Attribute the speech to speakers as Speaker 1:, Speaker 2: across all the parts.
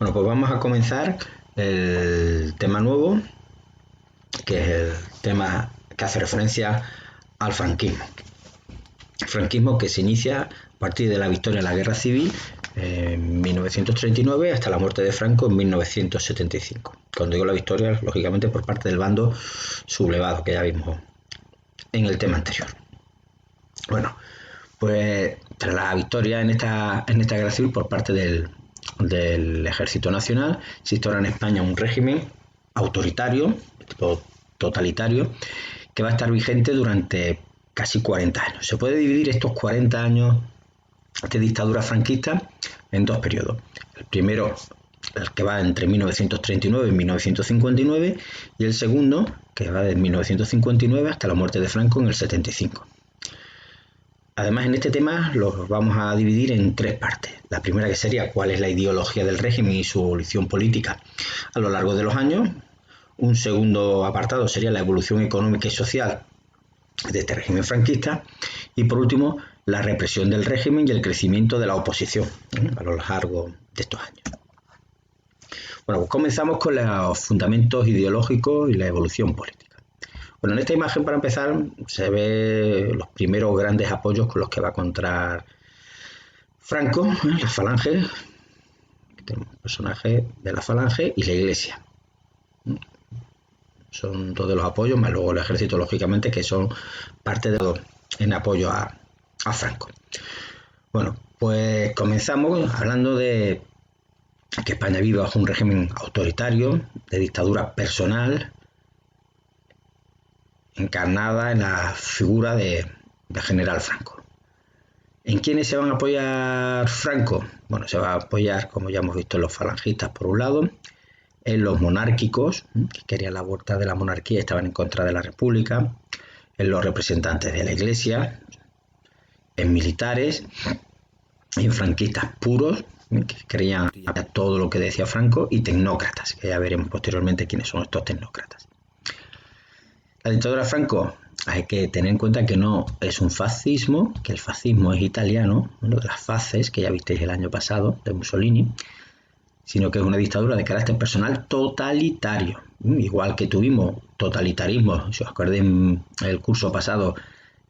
Speaker 1: Bueno, pues vamos a comenzar el tema nuevo, que es el tema que hace referencia al franquismo. El franquismo que se inicia a partir de la victoria en la Guerra Civil en 1939 hasta la muerte de Franco en 1975. Cuando digo la victoria, lógicamente por parte del bando sublevado, que ya vimos en el tema anterior. Bueno, pues tras la victoria en esta Guerra Civil por parte del Ejército Nacional, se instaura en España un régimen autoritario, tipo totalitario, que va a estar vigente durante casi 40 años. Se puede dividir estos 40 años de dictadura franquista en dos periodos. El primero, el que va entre 1939 y 1959, y el segundo, que va de 1959 hasta la muerte de Franco en el 75. Además, en este tema los vamos a dividir en tres partes. La primera, que sería cuál es la ideología del régimen y su evolución política a lo largo de los años. Un segundo apartado sería la evolución económica y social de este régimen franquista. Y por último, la represión del régimen y el crecimiento de la oposición a lo largo de estos años. Bueno, pues comenzamos con los fundamentos ideológicos y la evolución política. Bueno, en esta imagen, para empezar, se ve los primeros grandes apoyos con los que va a contar Franco, la Falange, tenemos personajes de la Falange y la Iglesia. Son todos los apoyos, más luego el ejército, lógicamente, que son parte de los en apoyo a Franco. Bueno, pues comenzamos hablando de que España vive bajo un régimen autoritario, de dictadura personal, encarnada en la figura de general Franco. ¿En quiénes se van a apoyar Franco? Bueno, se va a apoyar, como ya hemos visto, en los falangistas por un lado, en los monárquicos, que querían la vuelta de la monarquía y estaban en contra de la república, en los representantes de la Iglesia, en militares, en franquistas puros, que creían todo lo que decía Franco, y tecnócratas, que ya veremos posteriormente quiénes son estos tecnócratas. La dictadura de Franco, hay que tener en cuenta que no es un fascismo, que el fascismo es italiano, uno de las fases que ya visteis el año pasado de Mussolini, sino que es una dictadura de carácter personal totalitario. Igual que tuvimos totalitarismo, si os acordáis en el curso pasado,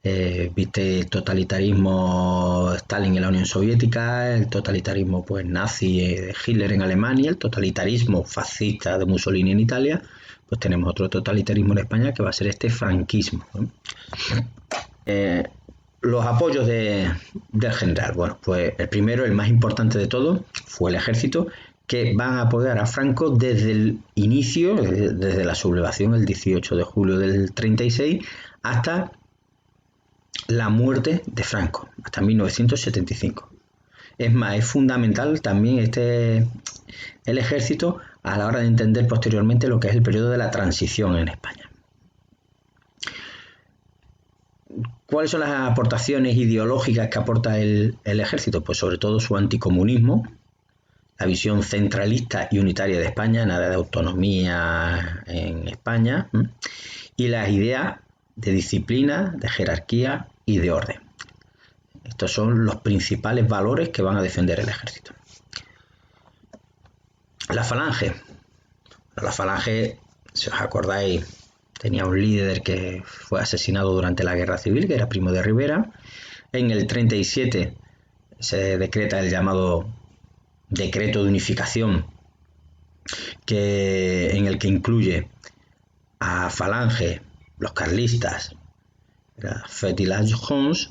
Speaker 1: viste el totalitarismo Stalin en la Unión Soviética, el totalitarismo pues nazi de Hitler en Alemania, el totalitarismo fascista de Mussolini en Italia. Pues tenemos otro totalitarismo en España que va a ser este franquismo. Los apoyos del general. Bueno, pues el primero, el más importante de todos, fue el ejército, que van a apoyar a Franco desde el inicio, desde la sublevación el 18 de julio del 36 hasta la muerte de Franco, hasta 1975. Es más, es fundamental también el ejército a la hora de entender posteriormente lo que es el periodo de la transición en España. ¿Cuáles son las aportaciones ideológicas que aporta el ejército? Pues sobre todo su anticomunismo, la visión centralista y unitaria de España, nada de autonomía en España, y las ideas de disciplina, de jerarquía y de orden. Estos son los principales valores que van a defender el ejército. La Falange. La Falange, si os acordáis, tenía un líder que fue asesinado durante la Guerra Civil, que era Primo de Rivera. En el 37 se decreta el llamado Decreto de Unificación, en el que incluye a Falange, los carlistas, la Fête de la Jones,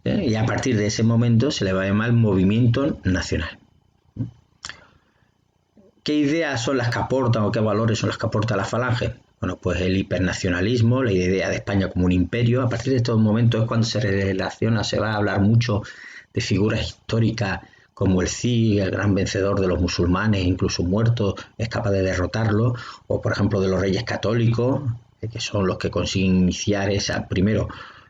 Speaker 1: y a partir de ese momento se le va a llamar Movimiento Nacional. ¿Qué ideas son las que aportan o qué valores son las que aporta la Falange? Bueno, pues el hipernacionalismo, la idea de España como un imperio. A partir de estos momentos es cuando se relaciona, se va a hablar mucho de figuras históricas como el Cid, el gran vencedor de los musulmanes, incluso muerto, es capaz de derrotarlo, o por ejemplo de los reyes católicos, que son los que consiguen iniciar esa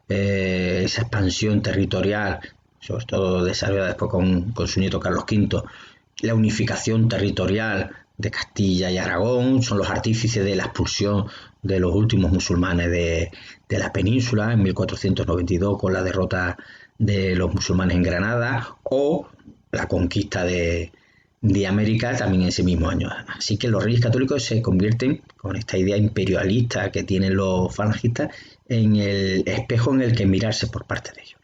Speaker 1: expansión territorial, sobre todo desarrollada después con su nieto Carlos V, la unificación territorial de Castilla y Aragón, son los artífices de la expulsión de los últimos musulmanes de la península en 1492 con la derrota de los musulmanes en Granada, o la conquista de de América también en ese mismo año. Así que los reyes católicos se convierten, con esta idea imperialista que tienen los falangistas, en el espejo en el que mirarse por parte de ellos.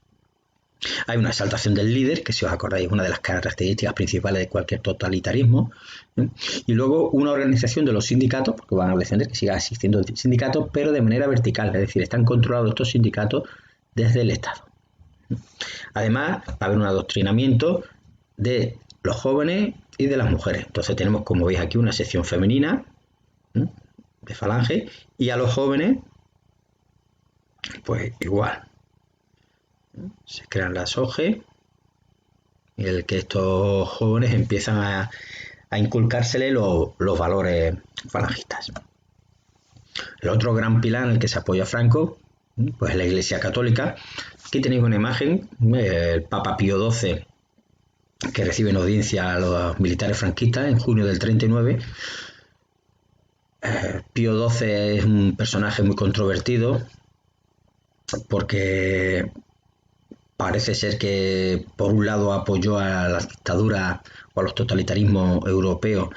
Speaker 1: Hay una exaltación del líder, que si os acordáis es una de las características principales de cualquier totalitarismo, ¿eh? Y luego una organización de los sindicatos, porque van a defender que siga existiendo sindicatos, pero de manera vertical, es decir, están controlados estos sindicatos desde el Estado. Además, va a haber un adoctrinamiento de los jóvenes y de las mujeres. Entonces tenemos, como veis aquí, una sección femenina, ¿eh?, de Falange, y a los jóvenes, pues igual. Se crean las OGE, en el que estos jóvenes empiezan a inculcársele los valores falangistas. El otro gran pilar en el que se apoya Franco, pues es la Iglesia Católica. Aquí tenéis una imagen, el Papa Pío XII, que recibe en audiencia a los militares franquistas en junio del 39. Pío XII es un personaje muy controvertido porque parece ser que por un lado apoyó a las dictaduras o a los totalitarismos europeos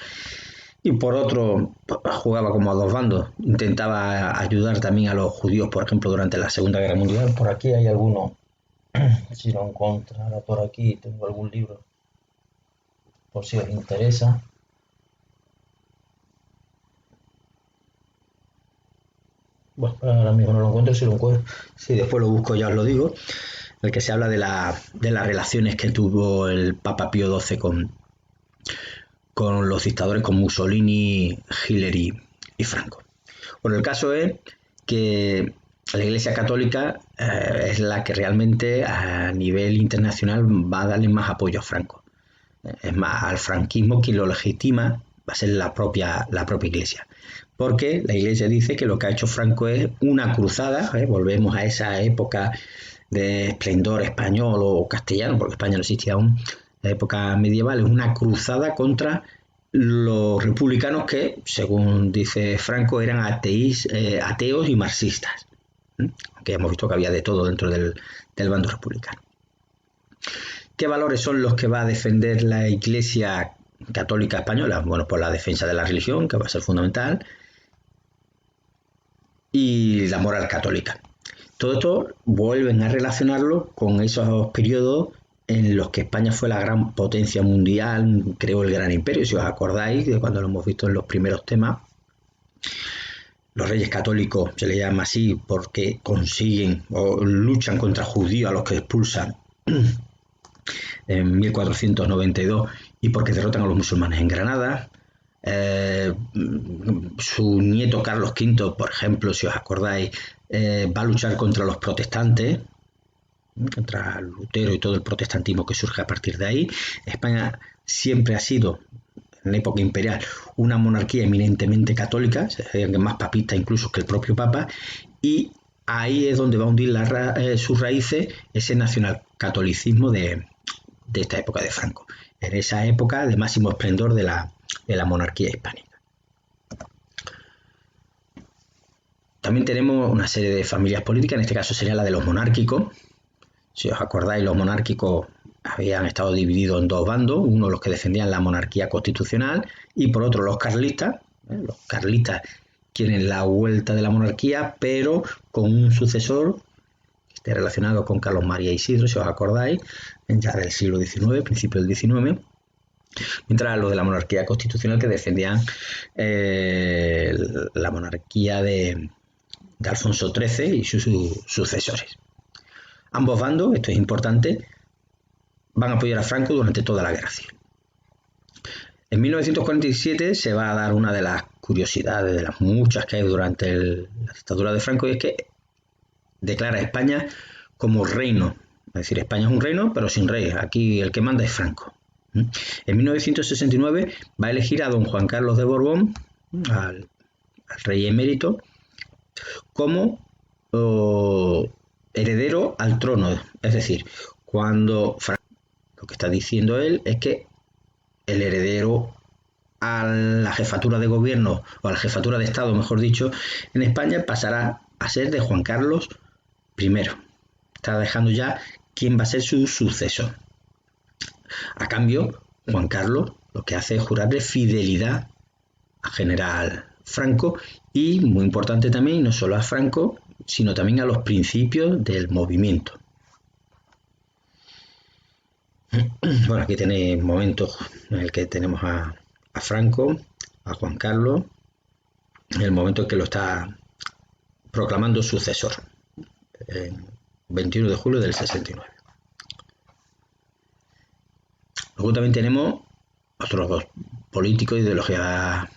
Speaker 1: y por otro jugaba como a dos bandos. Intentaba ayudar también a los judíos, por ejemplo, durante la Segunda Guerra Mundial. Por aquí hay alguno, si lo encontrara por aquí, tengo algún libro, por si os interesa. Bueno, ahora mismo no lo encuentro, si después lo busco ya os lo digo. El que se habla de las relaciones que tuvo el Papa Pío XII con los dictadores, con Mussolini, Hitler y Franco. Bueno, el caso es que la Iglesia Católica es la que realmente a nivel internacional va a darle más apoyo a Franco. Es más, al franquismo quien lo legitima va a ser la propia Iglesia. Porque la Iglesia dice que lo que ha hecho Franco es una cruzada, volvemos a esa época de esplendor español o castellano, porque España no existía aún, la época medieval, es una cruzada contra los republicanos que, según dice Franco, eran ateos y marxistas. Aunque hemos visto que había de todo dentro del bando republicano. ¿Qué valores son los que va a defender la Iglesia Católica Española? Bueno, pues la defensa de la religión, que va a ser fundamental, y la moral católica. Todo esto vuelven a relacionarlo con esos periodos en los que España fue la gran potencia mundial, creó el gran imperio. Si os acordáis de cuando lo hemos visto en los primeros temas, los reyes católicos se les llama así porque consiguen o luchan contra judíos a los que expulsan en 1492 y porque derrotan a los musulmanes en Granada. Su nieto Carlos V, por ejemplo, si os acordáis, va a luchar contra los protestantes, contra Lutero y todo el protestantismo que surge a partir de ahí. España siempre ha sido, en la época imperial, una monarquía eminentemente católica, más papista incluso que el propio Papa, y ahí es donde va a hundir sus raíces ese nacionalcatolicismo de esta época de Franco, en esa época de máximo esplendor de la monarquía hispánica. También tenemos una serie de familias políticas, en este caso sería la de los monárquicos. Si os acordáis, los monárquicos habían estado divididos en dos bandos, uno los que defendían la monarquía constitucional y por otro los carlistas. Los carlistas quieren la vuelta de la monarquía, pero con un sucesor que esté relacionado con Carlos María Isidro, si os acordáis, ya del siglo XIX, principio del XIX. Mientras los de la monarquía constitucional que defendían la monarquía de Alfonso XIII y sus sucesores. Ambos bandos, esto es importante, van a apoyar a Franco durante toda la guerra civil. En 1947 se va a dar una de las curiosidades, de las muchas que hay durante la dictadura de Franco, y es que declara a España como reino. Es decir, España es un reino, pero sin rey. Aquí el que manda es Franco. En 1969 va a elegir a don Juan Carlos de Borbón, al rey emérito, como heredero al trono. Es decir, cuando Franco, lo que está diciendo él es que el heredero a la jefatura de gobierno, o a la jefatura de Estado, mejor dicho, en España pasará a ser de Juan Carlos I. Está dejando ya quién va a ser su sucesor. A cambio, Juan Carlos lo que hace es jurarle fidelidad al general Franco y, muy importante también, no solo a Franco, sino también a los principios del movimiento. Bueno, aquí tenéis momentos en el que tenemos a Franco, a Juan Carlos, en el momento en que lo está proclamando sucesor, el 21 de julio del 69. Luego también tenemos otros dos políticos de ideología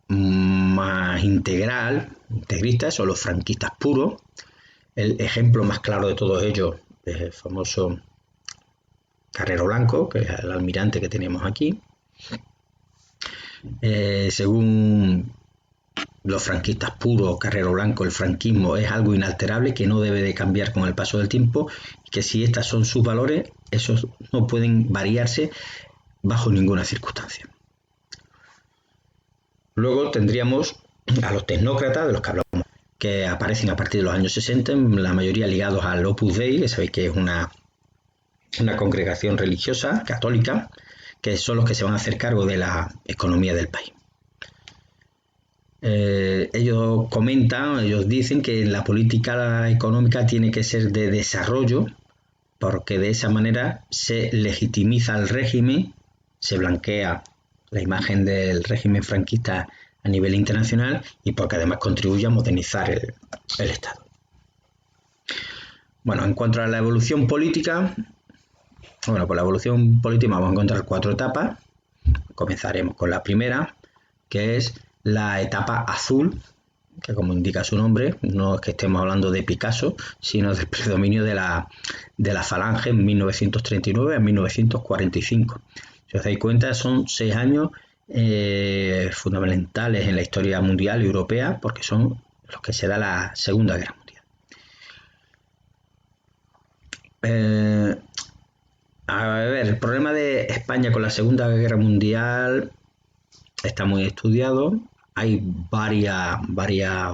Speaker 1: más integristas, son los franquistas puros. El ejemplo más claro de todos ellos es el famoso Carrero Blanco, que es el almirante que tenemos aquí. Según los franquistas puros, Carrero Blanco, el franquismo es algo inalterable que no debe de cambiar con el paso del tiempo, que si estos son sus valores, esos no pueden variarse bajo ninguna circunstancia. Luego tendríamos a los tecnócratas, de los que hablamos, que aparecen a partir de los años 60, la mayoría ligados al Opus Dei, que sabéis que es una congregación religiosa católica, que son los que se van a hacer cargo de la economía del país. Ellos dicen que la política económica tiene que ser de desarrollo, porque de esa manera se legitimiza el régimen, se blanquea la imagen del régimen franquista a nivel internacional y porque además contribuye a modernizar el Estado. Bueno, en cuanto a la evolución política, por la evolución política vamos a encontrar 4 etapas. Comenzaremos con la primera, que es la etapa azul, que como indica su nombre, no es que estemos hablando de Picasso, sino del predominio de la falange en 1939 a 1945. Si os dais cuenta, son 6 años fundamentales en la historia mundial y europea, porque son los que se da la Segunda Guerra Mundial. A ver, el problema de España con la Segunda Guerra Mundial está muy estudiado. Hay varias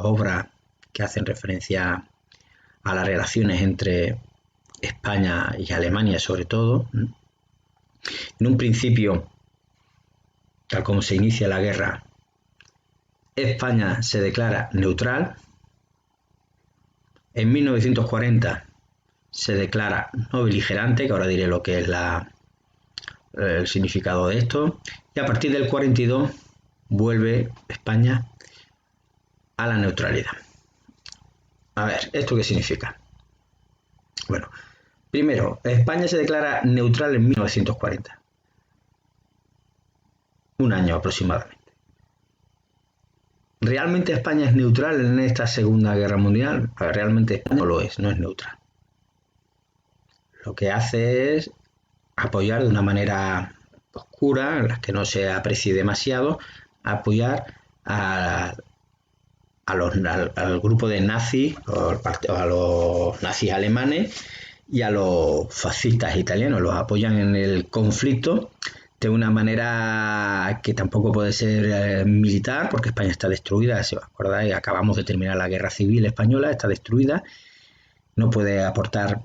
Speaker 1: obras que hacen referencia a las relaciones entre España y Alemania, sobre todo. En un principio, tal como se inicia la guerra, España se declara neutral. En 1940 se declara no beligerante, que ahora diré lo que es el significado de esto, y a partir del 42 vuelve España a la neutralidad. A ver, ¿esto qué significa? Bueno, primero, España se declara neutral en 1940, un año aproximadamente. ¿Realmente España es neutral en esta Segunda Guerra Mundial? A ver, realmente España no lo es, no es neutral. Lo que hace es apoyar de una manera oscura, en la que no se aprecie demasiado, apoyar al grupo de nazis, a los nazis alemanes y a los fascistas italianos. Los apoyan en el conflicto de una manera que tampoco puede ser militar, porque España está destruida. Si os acordáis, acabamos de terminar la Guerra Civil Española, está destruida, no puede aportar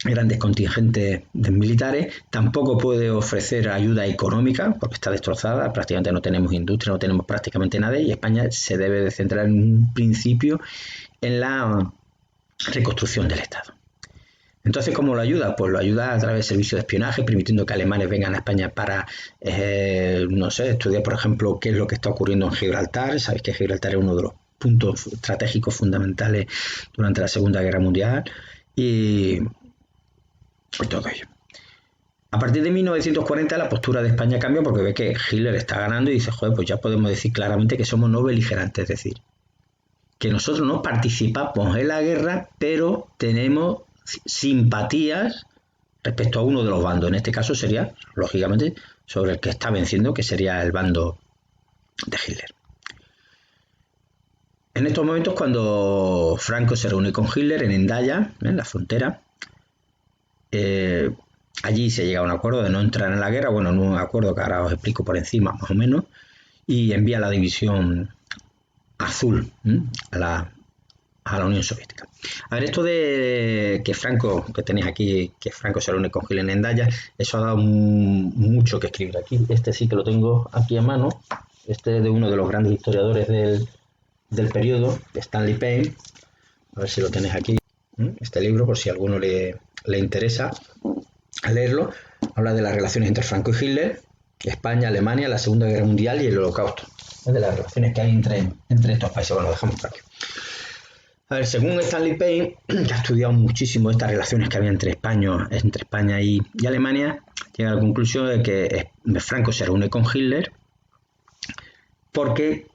Speaker 1: grandes contingentes de militares, tampoco puede ofrecer ayuda económica porque está destrozada, prácticamente no tenemos industria, no tenemos prácticamente nada, y España se debe de centrar en un principio en la reconstrucción del Estado. Entonces, ¿cómo lo ayuda? Pues lo ayuda a través del servicio de espionaje, permitiendo que alemanes vengan a España para, estudiar, por ejemplo, qué es lo que está ocurriendo en Gibraltar. Sabéis que Gibraltar es uno de los puntos estratégicos fundamentales durante la Segunda Guerra Mundial y todo ello. A partir de 1940 la postura de España cambia porque ve que Hitler está ganando y dice, joder, pues ya podemos decir claramente que somos no beligerantes, es decir, que nosotros no participamos en la guerra, pero tenemos simpatías respecto a uno de los bandos. En este caso sería, lógicamente, sobre el que está venciendo, que sería el bando de Hitler. En estos momentos, cuando Franco se reúne con Hitler en Hendaya, en la frontera, allí se llega a un acuerdo de no entrar en la guerra, bueno, en un acuerdo que ahora os explico por encima más o menos, y envía la división azul a a la Unión Soviética. A ver, esto de que Franco, que tenéis aquí, que Franco se reúne con Hitler en Hendaya, eso ha dado mucho que escribir aquí. Este sí que lo tengo aquí a mano. Este es de uno de los grandes historiadores del periodo, Stanley Payne. A ver si lo tenéis aquí. Este libro, por si a alguno le interesa leerlo, habla de las relaciones entre Franco y Hitler, España, Alemania, la Segunda Guerra Mundial y el Holocausto. Es de las relaciones que hay entre estos países. Bueno, lo dejamos por aquí. A ver, según Stanley Payne, que ha estudiado muchísimo estas relaciones que había entre España y Alemania, llega a la conclusión de que Franco se reúne con Hitler porque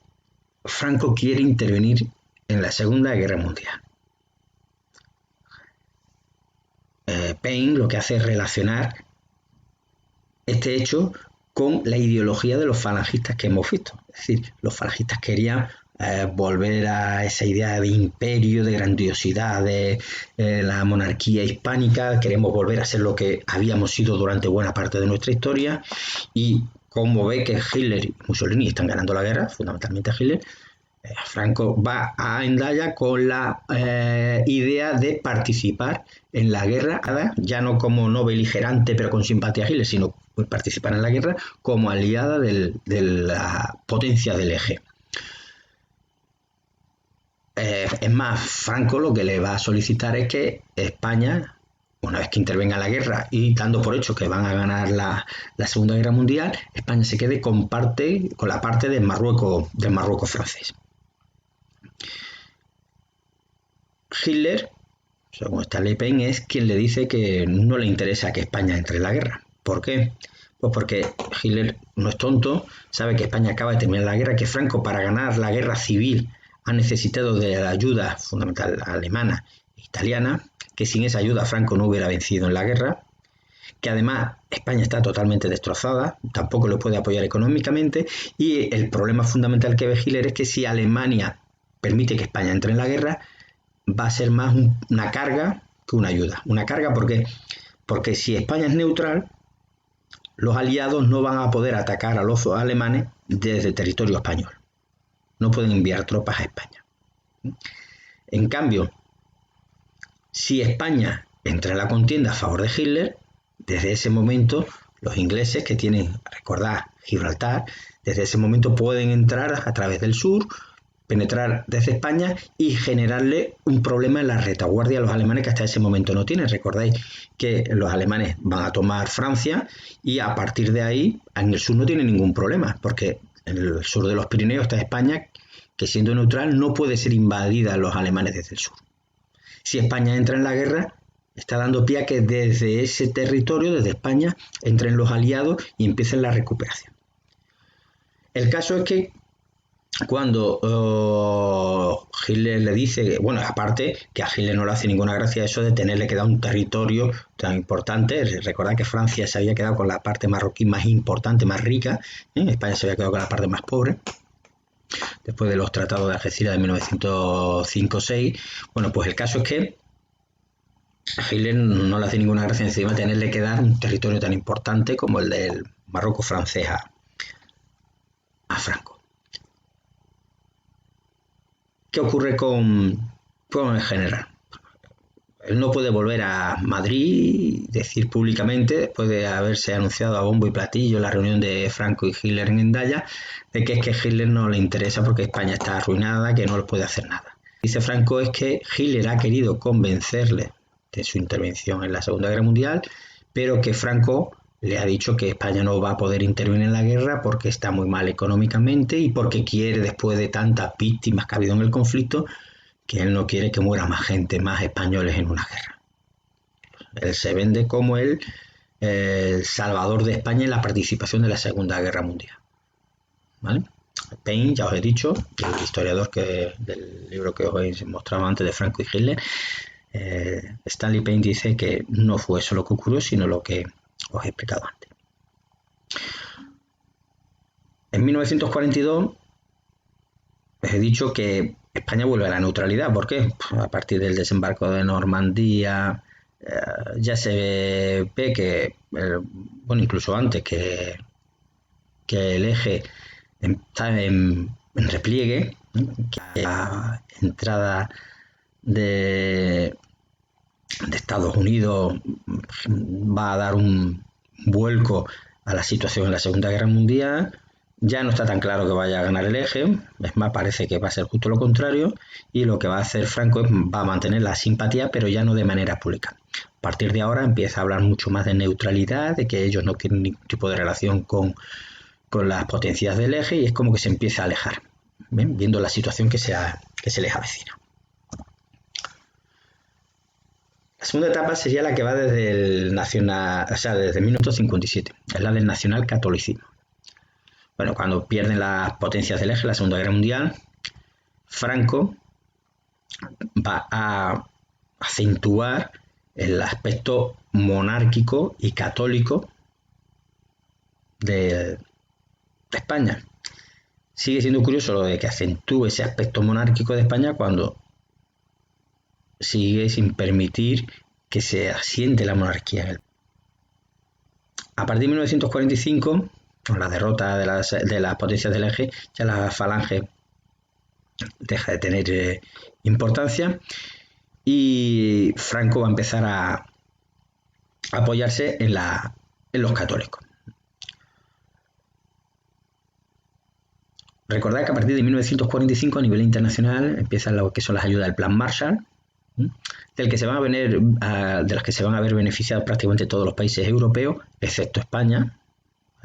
Speaker 1: Franco quiere intervenir en la Segunda Guerra Mundial. Payne lo que hace es relacionar este hecho con la ideología de los falangistas que hemos visto. Es decir, los falangistas querían volver a esa idea de imperio, de grandiosidad, de la monarquía hispánica. Queremos volver a ser lo que habíamos sido durante buena parte de nuestra historia. Y como ve que Hitler y Mussolini están ganando la guerra, fundamentalmente Hitler, Franco va a Hendaya con la idea de participar en la guerra, ya no como no beligerante pero con simpatía a Hitler, sino participar en la guerra como aliada de la potencia del eje. Es más, Franco lo que le va a solicitar es que España, una vez que intervenga en la guerra y dando por hecho que van a ganar la Segunda Guerra Mundial, España se quede con la parte del Marruecos francés. Hitler, según Stanley Payne, es quien le dice que no le interesa que España entre en la guerra. ¿Por qué? Pues porque Hitler no es tonto, sabe que España acaba de terminar la guerra, que Franco para ganar la guerra civil ha necesitado de la ayuda fundamental alemana e italiana, que sin esa ayuda Franco no hubiera vencido en la guerra, que además España está totalmente destrozada, tampoco lo puede apoyar económicamente, y el problema fundamental que ve Hitler es que si Alemania permite que España entre en la guerra, va a ser más una carga que una ayuda. Una carga porque si España es neutral, los aliados no van a poder atacar a los alemanes desde territorio español. No pueden enviar tropas a España. En cambio, si España entra en la contienda a favor de Hitler, desde ese momento los ingleses que tienen, recordad, Gibraltar, desde ese momento pueden entrar a través del sur, penetrar desde España y generarle un problema en la retaguardia a los alemanes que hasta ese momento no tienen. Recordáis que los alemanes van a tomar Francia y a partir de ahí en el sur no tienen ningún problema, porque en el sur de los Pirineos está España, que siendo neutral no puede ser invadida los alemanes desde el sur. Si España entra en la guerra, está dando pie a que desde ese territorio, desde España, entren los aliados y empiecen la recuperación. El caso es que cuando Hitler le dice, bueno, aparte que a Hitler no le hace ninguna gracia eso de tenerle que dar un territorio tan importante. Recordad que Francia se había quedado con la parte marroquí más importante, más rica, España se había quedado con la parte más pobre después de los tratados de Algeciras de 1905-6. Bueno, pues el caso es que a Hitler no le hace ninguna gracia encima tenerle que dar un territorio tan importante como el del Marruecos francés a Franco. ¿Qué ocurre con el general? Él no puede volver a Madrid y decir públicamente, después de haberse anunciado a bombo y platillo la reunión de Franco y Hitler en Hendaya, de que es que Hitler no le interesa porque España está arruinada, que no le puede hacer nada. Dice Franco es que Hitler ha querido convencerle de su intervención en la Segunda Guerra Mundial, pero que Franco le ha dicho que España no va a poder intervenir en la guerra porque está muy mal económicamente y porque quiere, después de tantas víctimas que ha habido en el conflicto, que él no quiere que muera más gente, más españoles en una guerra. Él se vende como el salvador de España en la participación de la Segunda Guerra Mundial. ¿Vale? Payne, ya os he dicho, el historiador del libro que os he mostrado antes de Franco y Hitler, Stanley Payne dice que no fue eso lo que ocurrió, sino lo que os he explicado antes. En 1942 os he dicho que España vuelve a la neutralidad. ¿Por qué? Pues a partir del desembarco de Normandía ya se ve que, bueno, incluso antes que el eje está en repliegue, que la entrada de Estados Unidos va a dar un vuelco a la situación en la Segunda Guerra Mundial. Ya no está tan claro que vaya a ganar el eje, es más, parece que va a ser justo lo contrario, y lo que va a hacer Franco es va a mantener la simpatía, pero ya no de manera pública. A partir de ahora empieza a hablar mucho más de neutralidad, de que ellos no quieren ningún tipo de relación con las potencias del eje, y es como que se empieza a alejar, ¿ven? Viendo la situación que se les avecina. La segunda etapa sería la que va desde el nacional, o sea, desde 1957, es la del nacional-catolicismo. Bueno, cuando pierden las potencias del eje, la Segunda Guerra Mundial, Franco va a acentuar el aspecto monárquico y católico de España. Sigue siendo curioso lo de que acentúe ese aspecto monárquico de España cuando sigue sin permitir que se asiente la monarquía. A partir de 1945, con la derrota de las potencias del eje, ya la falange deja de tener importancia y Franco va a empezar a apoyarse en los católicos. Recordad que a partir de 1945 a nivel internacional empiezan lo que son las ayudas del Plan Marshall, de las que se van a ver beneficiados prácticamente todos los países europeos, excepto España.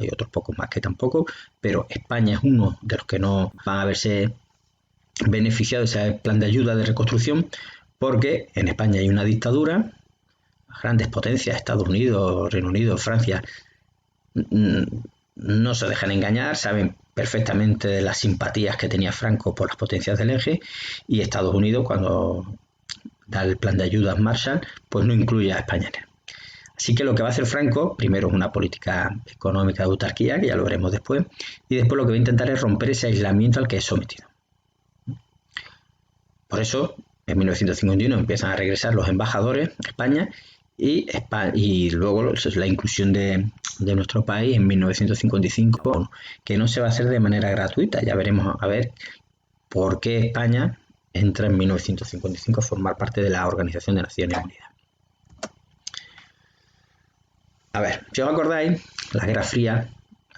Speaker 1: Hay otros pocos más que tampoco, pero España es uno de los que no van a verse beneficiados de ese plan de ayuda de reconstrucción, porque en España hay una dictadura, las grandes potencias, Estados Unidos, Reino Unido, Francia, no se dejan engañar, saben perfectamente de las simpatías que tenía Franco por las potencias del eje, y Estados Unidos, cuando da el plan de ayudas Marshall, pues no incluye a España. Así que lo que va a hacer Franco, primero es una política económica de autarquía, que ya lo veremos después, y después lo que va a intentar es romper ese aislamiento al que es sometido. Por eso, en 1951 empiezan a regresar los embajadores a España y luego la inclusión de nuestro país en 1955, que no se va a hacer de manera gratuita. Ya veremos a ver por qué España entra en 1955 a formar parte de la Organización de Naciones Unidas. A ver, si os acordáis, la Guerra Fría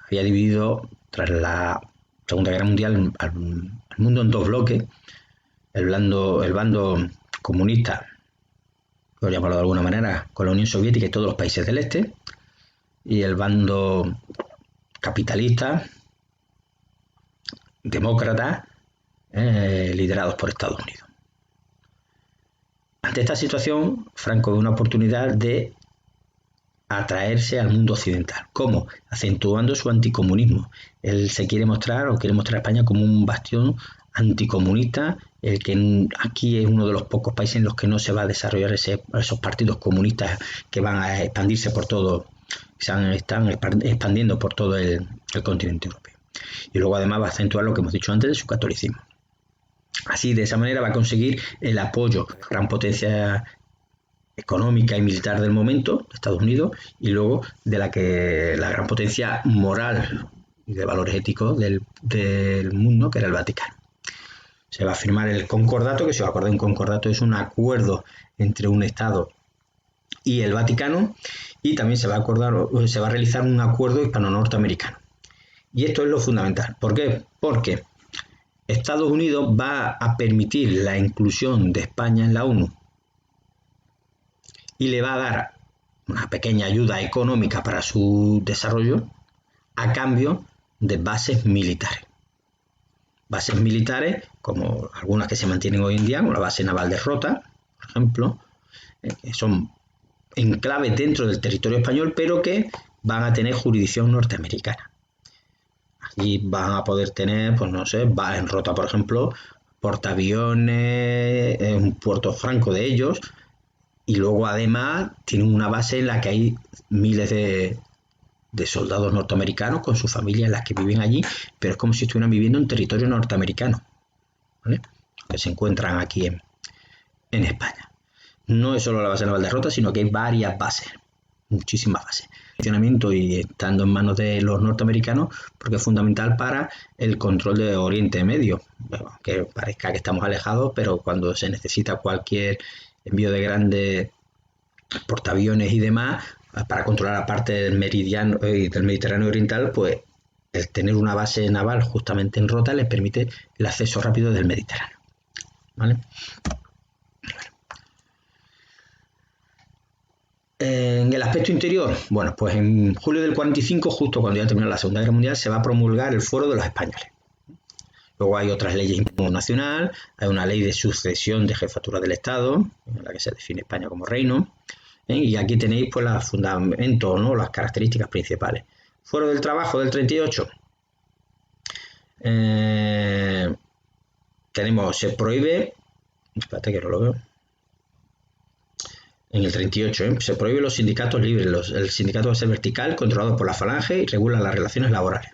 Speaker 1: había dividido, tras la Segunda Guerra Mundial, al mundo en dos bloques. El bando comunista, por llamarlo de alguna manera, con la Unión Soviética y todos los países del este, y el bando capitalista, demócrata, liderados por Estados Unidos. Ante esta situación, Franco ve una oportunidad de atraerse al mundo occidental. ¿Cómo? Acentuando su anticomunismo. Él se quiere mostrar a España como un bastión anticomunista, el que aquí es uno de los pocos países en los que no se va a desarrollar esos partidos comunistas que van a expandirse por todo, están expandiendo por todo el continente europeo. Y luego además va a acentuar lo que hemos dicho antes de su catolicismo. Así, de esa manera va a conseguir el apoyo de la gran potencia económica y militar del momento, Estados Unidos, y luego de la gran potencia moral y de valores éticos del mundo, que era el Vaticano. Se va a firmar el concordato, que si os acordáis, un concordato es un acuerdo entre un Estado y el Vaticano, y también se va a realizar un acuerdo hispano-norteamericano. Y esto es lo fundamental. ¿Por qué? Porque Estados Unidos va a permitir la inclusión de España en la ONU y le va a dar una pequeña ayuda económica para su desarrollo a cambio de bases militares. Bases militares, como algunas que se mantienen hoy en día, como la base naval de Rota, por ejemplo, que son enclaves dentro del territorio español, pero que van a tener jurisdicción norteamericana. Aquí van a poder tener, pues no sé, en Rota, por ejemplo, portaaviones, un puerto franco de ellos, y luego además tienen una base en la que hay miles de soldados norteamericanos con sus familias en las que viven allí, pero es como si estuvieran viviendo en territorio norteamericano, ¿vale? Que se encuentran aquí en España. No es solo la base naval de Rota, sino que hay varias bases, muchísimas bases. funcionamiento y estando en manos de los norteamericanos, porque es fundamental para el control de Oriente Medio. Bueno, que parezca que estamos alejados, pero cuando se necesita cualquier envío de grandes portaaviones y demás para controlar la parte del meridiano y del Mediterráneo oriental, pues el tener una base naval justamente en Rota les permite el acceso rápido del Mediterráneo. ¿Vale? En el aspecto interior, bueno, pues en julio del 45, justo cuando ya terminó la Segunda Guerra Mundial, se va a promulgar el Fuero de los Españoles. Luego hay otras leyes internacionales, hay una ley de sucesión de jefatura del Estado, en la que se define España como reino, y aquí tenéis pues los fundamentos, ¿no? Las características principales. Fuero del trabajo del 38. Se prohíbe, espérate que no lo veo. En el 38, se prohíben los sindicatos libres. El sindicato va a ser vertical, controlado por la falange y regula las relaciones laborales.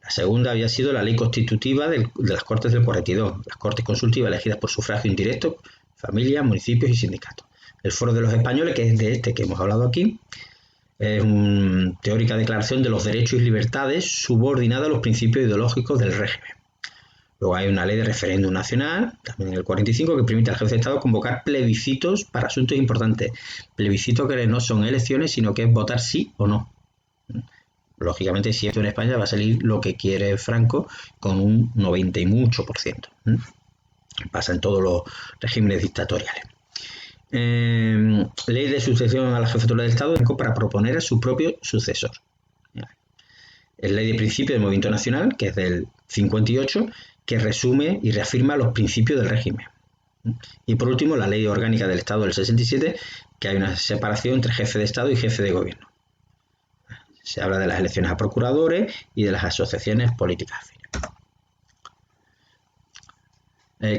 Speaker 1: La segunda había sido la ley constitutiva de las Cortes del 42, las Cortes consultivas elegidas por sufragio indirecto, familias, municipios y sindicatos. El Foro de los Españoles, que es de este que hemos hablado aquí, es una teórica declaración de los derechos y libertades subordinada a los principios ideológicos del régimen. Luego hay una ley de referéndum nacional, también en el 45, que permite al jefe de Estado convocar plebiscitos para asuntos importantes. Plebiscitos que no son elecciones, sino que es votar sí o no. Lógicamente, si esto en España va a salir lo que quiere Franco con un 90 y mucho por ciento. Pasa en todos los regímenes dictatoriales. Ley de sucesión a la jefatura del Estado para proponer a su propio sucesor. Es ley de principio del movimiento nacional, que es del 58, que resume y reafirma los principios del régimen. Y por último, la ley orgánica del Estado del 67, que hay una separación entre jefe de Estado y jefe de gobierno. Se habla de las elecciones a procuradores y de las asociaciones políticas afines.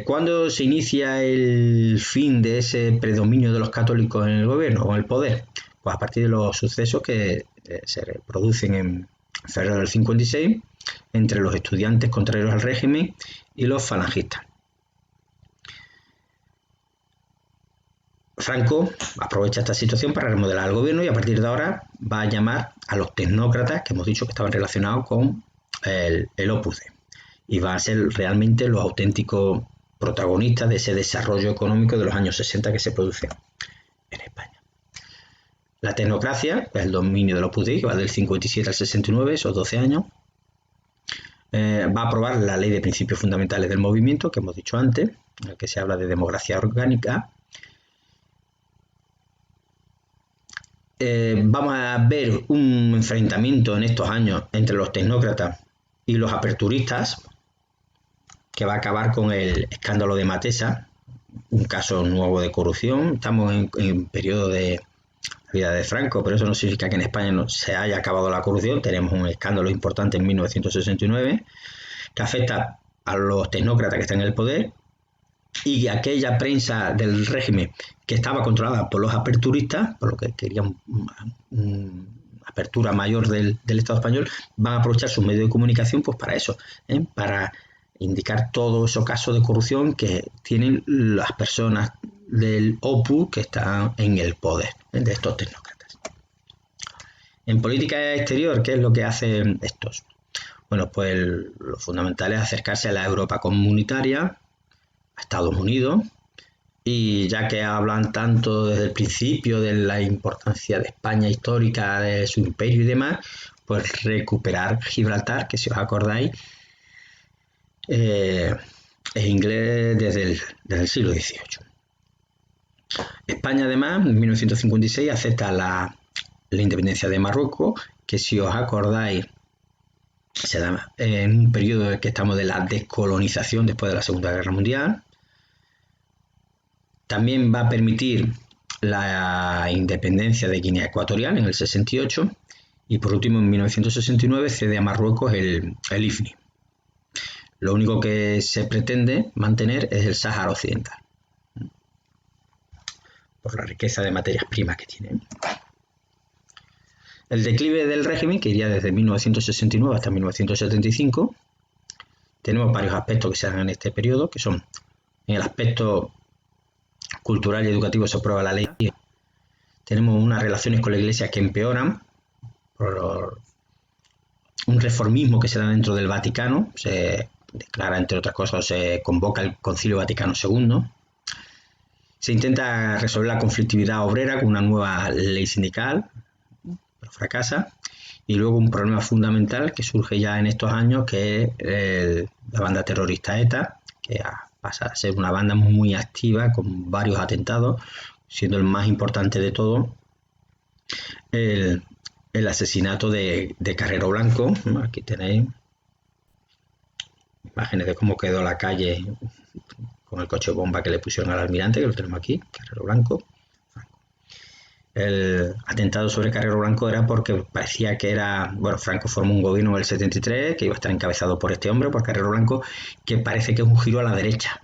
Speaker 1: ¿Cuándo se inicia el fin de ese predominio de los católicos en el gobierno o en el poder? Pues a partir de los sucesos que se producen en febrero del 56 entre los estudiantes contrarios al régimen y los falangistas. Franco aprovecha esta situación para remodelar el gobierno y a partir de ahora va a llamar a los tecnócratas que hemos dicho que estaban relacionados con el Opus Dei y van a ser realmente los auténticos protagonistas de ese desarrollo económico de los años 60 que se produce en España. La tecnocracia, el dominio del Opus Dei, que va del 57 al 69, esos 12 años, va a aprobar la ley de principios fundamentales del movimiento, que hemos dicho antes, en la que se habla de democracia orgánica. Vamos a ver un enfrentamiento en estos años entre los tecnócratas y los aperturistas, que va a acabar con el escándalo de Matesa, un caso nuevo de corrupción. Estamos en periodo de vida de Franco, pero eso no significa que en España no se haya acabado la corrupción. Tenemos un escándalo importante en 1969 que afecta a los tecnócratas que están en el poder y aquella prensa del régimen que estaba controlada por los aperturistas, por lo que querían una apertura mayor del Estado español, van a aprovechar sus medios de comunicación pues para eso, para indicar todos esos casos de corrupción que tienen las personas del Opus que están en el poder de estos tecnócratas. En política exterior, ¿qué es lo que hacen estos? Bueno, pues lo fundamental es acercarse a la Europa comunitaria, a Estados Unidos, y ya que hablan tanto desde el principio de la importancia de España histórica, de su imperio y demás, pues recuperar Gibraltar, que si os acordáis, es inglés desde el siglo XVIII. España, además, en 1956 acepta la independencia de Marruecos, que si os acordáis, se da en un periodo en el que estamos de la descolonización después de la Segunda Guerra Mundial. También va a permitir la independencia de Guinea Ecuatorial en el 68 y por último en 1969 cede a Marruecos el IFNI. Lo único que se pretende mantener es el Sáhara Occidental, por la riqueza de materias primas que tiene. El declive del régimen, que iría desde 1969 hasta 1975, tenemos varios aspectos que se dan en este periodo, que son en el aspecto cultural y educativo se aprueba la ley. Tenemos unas relaciones con la Iglesia que empeoran, por un reformismo que se da dentro del Vaticano. Se declara, entre otras cosas, se convoca el Concilio Vaticano II. Se intenta resolver la conflictividad obrera con una nueva ley sindical, pero fracasa. Y luego un problema fundamental que surge ya en estos años, que es la banda terrorista ETA, que pasa a ser una banda muy activa con varios atentados, siendo el más importante de todo el asesinato de Carrero Blanco. Aquí tenéis imágenes de cómo quedó la calle con el coche bomba que le pusieron al almirante, que lo tenemos aquí, Carrero Blanco. El atentado sobre Carrero Blanco era porque parecía que Franco formó un gobierno en el 73 que iba a estar encabezado por este hombre, por Carrero Blanco, que parece que es un giro a la derecha.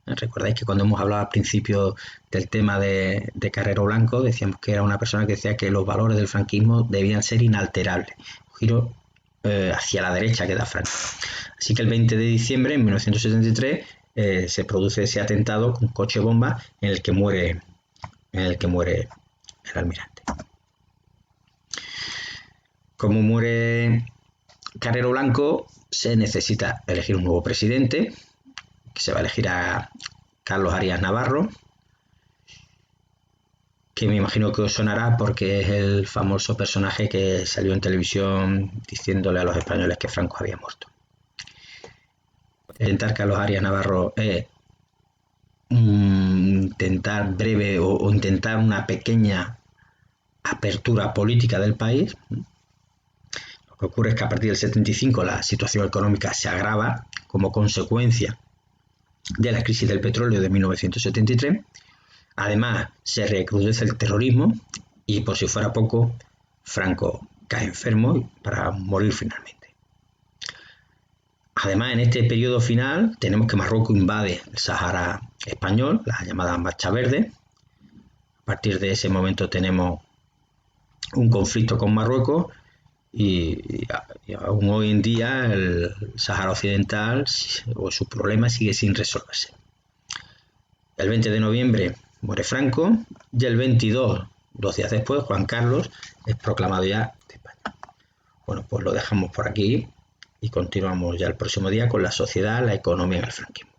Speaker 1: Recordáis que cuando hemos hablado al principio del tema de Carrero Blanco, decíamos que era una persona que decía que los valores del franquismo debían ser inalterables. Un giro hacia la derecha que da Franco. Así que el 20 de diciembre de 1973 se produce ese atentado con coche bomba en el que muere el almirante. Como muere Carrero Blanco, se necesita elegir un nuevo presidente, que se va a elegir a Carlos Arias Navarro, que me imagino que os sonará porque es el famoso personaje que salió en televisión diciéndole a los españoles que Franco había muerto. Intentar Carlos Arias Navarro es intentar breve o intentar una pequeña apertura política del país. Lo que ocurre es que a partir del 75 la situación económica se agrava como consecuencia de la crisis del petróleo de 1973. Además, se recrudece el terrorismo y, por si fuera poco, Franco cae enfermo para morir finalmente. Además, en este periodo final tenemos que Marruecos invade el Sáhara español, la llamada Marcha Verde. A partir de ese momento tenemos un conflicto con Marruecos y aún hoy en día el Sáhara Occidental o su problema sigue sin resolverse. El 20 de noviembre muere Franco y el 22, 2 días después, Juan Carlos es proclamado ya de España. Bueno, pues lo dejamos por aquí y continuamos ya el próximo día con la sociedad, la economía en el franquismo.